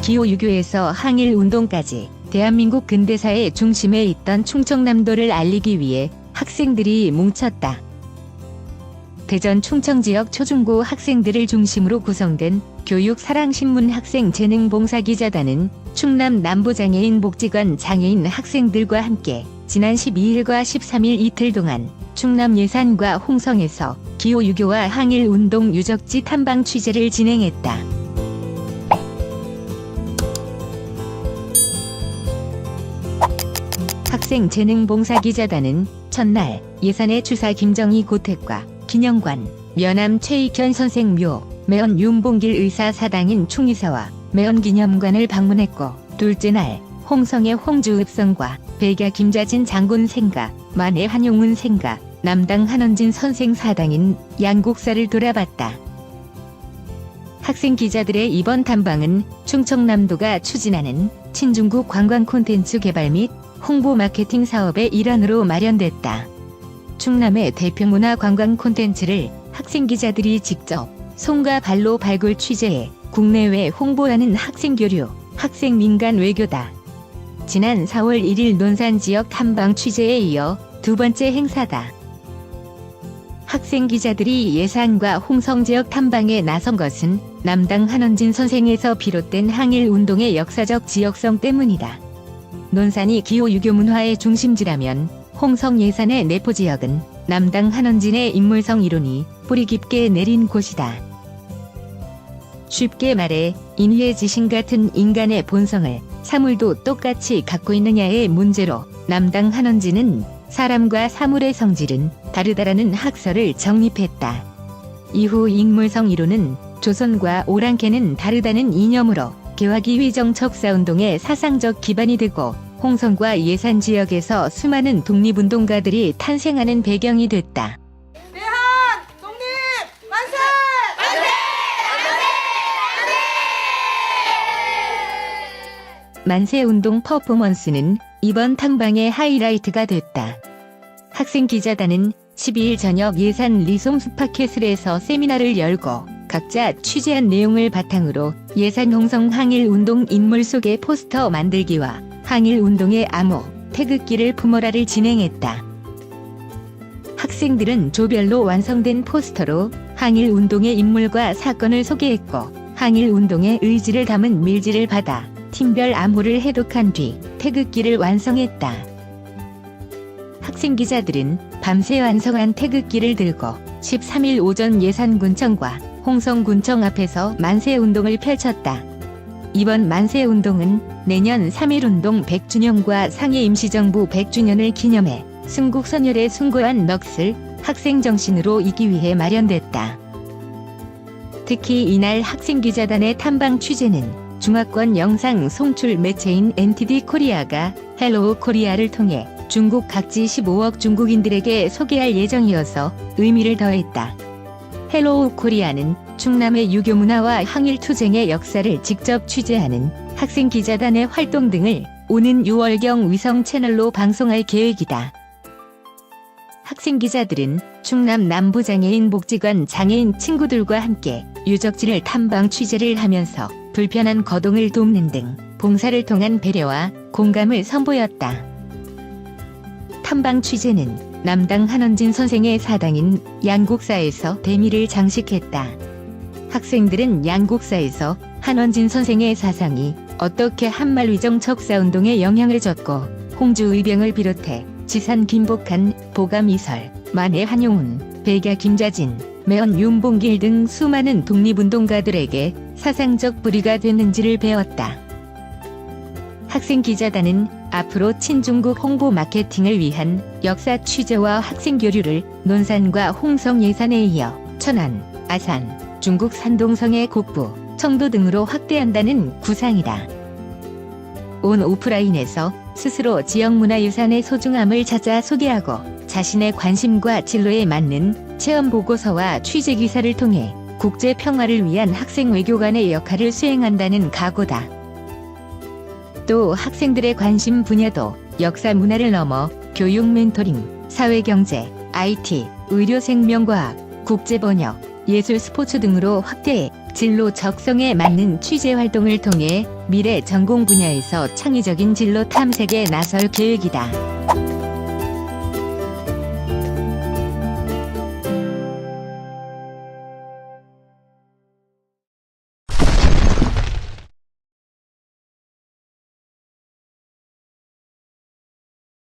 기호 6.25에서 항일운동까지 대한민국 근대사의 중심에 있던 충청남도를 알리기 위해 학생들이 뭉쳤다. 대전 충청 지역 초중고 학생들을 중심으로 구성된 교육사랑신문 학생재능봉사기자단은 충남 남부장애인 복지관 장애인 학생들과 함께 지난 12일과 13일 이틀 동안 충남 예산과 홍성에서 기호6.25와 항일운동 유적지 탐방 취재를 진행했다. 학생재능봉사기자단은 첫날 예산의 주사 김정희 고택과 기념관, 면암 최익현 선생 묘, 매원 윤봉길 의사 사당인 충의사와 매원 기념관을 방문했고, 둘째 날 홍성의 홍주읍성과 백야 김자진 장군 생가, 만해 한용운 생가, 남당 한원진 선생 사당인 양곡사를 돌아봤다. 학생 기자들의 이번 탐방은 충청남도가 추진하는 친중국 관광 콘텐츠 개발 및 홍보 마케팅 사업의 일환으로 마련됐다. 충남의 대표 문화 관광 콘텐츠를 학생 기자들이 직접 손과 발로 발굴 취재해 국내외 홍보하는 학생 교류, 학생 민간 외교다. 지난 4월 1일 논산 지역 탐방 취재에 이어 두 번째 행사다. 학생 기자들이 예산과 홍성 지역 탐방에 나선 것은 남당 한원진 선생에서 비롯된 항일운동의 역사적 지역성 때문이다. 논산이 기호6.25 문화의 중심지라면 홍성 예산의 내포 지역은 남당 한원진의 인물성 이론이 뿌리 깊게 내린 곳이다. 쉽게 말해 인회지신 같은 인간의 본성을 사물도 똑같이 갖고 있느냐의 문제로 남당 한원진은 사람과 사물의 성질은 다르다라는 학설을 정립했다. 이후 인물성 이론은 조선과 오랑캐는 다르다는 이념으로 개화기 위정척사운동의 사상적 기반이 되고, 홍성과 예산 지역에서 수많은 독립운동가들이 탄생하는 배경이 됐다. 대한! 독립! 만세! 만세! 만세운동 퍼포먼스는 이번 탐방의 하이라이트가 됐다. 학생 기자단은 12일 저녁 예산 리솜 스파켓을에서 세미나를 열고 각자 취재한 내용을 바탕으로 예산 홍성 항일운동 인물 소개 포스터 만들기와 항일운동의 암호, 태극기를 품어라를 진행했다. 학생들은 조별로 완성된 포스터로 항일운동의 인물과 사건을 소개했고, 항일운동의 의지를 담은 밀지를 받아 팀별 암호를 해독한 뒤 태극기를 완성했다. 학생 기자들은 밤새 완성한 태극기를 들고 13일 오전 예산군청과 홍성군청 앞에서 만세운동을 펼쳤다. 이번 만세운동은 내년 3.1운동 100주년과 상해 임시정부 100주년을 기념해 순국선열에 숭고한 넋을 학생 정신으로 잇기 위해 마련됐다. 특히 이날 학생기자단의 탐방 취재는 중화권 영상 송출 매체인 NTD 코리아가 헬로우 코리아를 통해 중국 각지 15억 중국인들에게 소개할 예정이어서 의미를 더했다. 헬로우 코리아는 충남의 유교 문화와 항일투쟁의 역사를 직접 취재하는 학생 기자단의 활동 등을 오는 6월경 위성 채널로 방송할 계획이다. 학생 기자들은 충남 남부장애인 복지관 장애인 친구들과 함께 유적지를 탐방 취재를 하면서 불편한 거동을 돕는 등 봉사를 통한 배려와 공감을 선보였다. 탐방 취재는 남당 한원진 선생의 사당인 양곡사에서 대미를 장식했다. 학생들은 양곡사에서 한원진 선생의 사상이 어떻게 한말위정척사운동에 영향을 줬고, 홍주의병을 비롯해 지산 김복한, 보감이설, 만해 한용운, 백야 김자진, 매원 윤봉길 등 수많은 독립운동가들에게 사상적 뿌리가 됐는지를 배웠다. 학생 기자단은 앞으로 친중국 홍보 마케팅을 위한 역사 취재와 학생 교류를 논산과 홍성 예산에 이어 천안, 아산, 중국 산동성의 곡부, 청도 등으로 확대한다는 구상이다. 온 오프라인에서 스스로 지역문화유산의 소중함을 찾아 소개하고 자신의 관심과 진로에 맞는 체험보고서와 취재기사를 통해 국제평화를 위한 학생 외교관의 역할을 수행한다는 각오다. 또 학생들의 관심 분야도 역사 문화를 넘어 교육 멘토링, 사회경제, IT, 의료생명과학, 국제번역, 예술 스포츠 등으로 확대해 진로 적성에 맞는 취재 활동을 통해 미래 전공 분야에서 창의적인 진로 탐색에 나설 계획이다.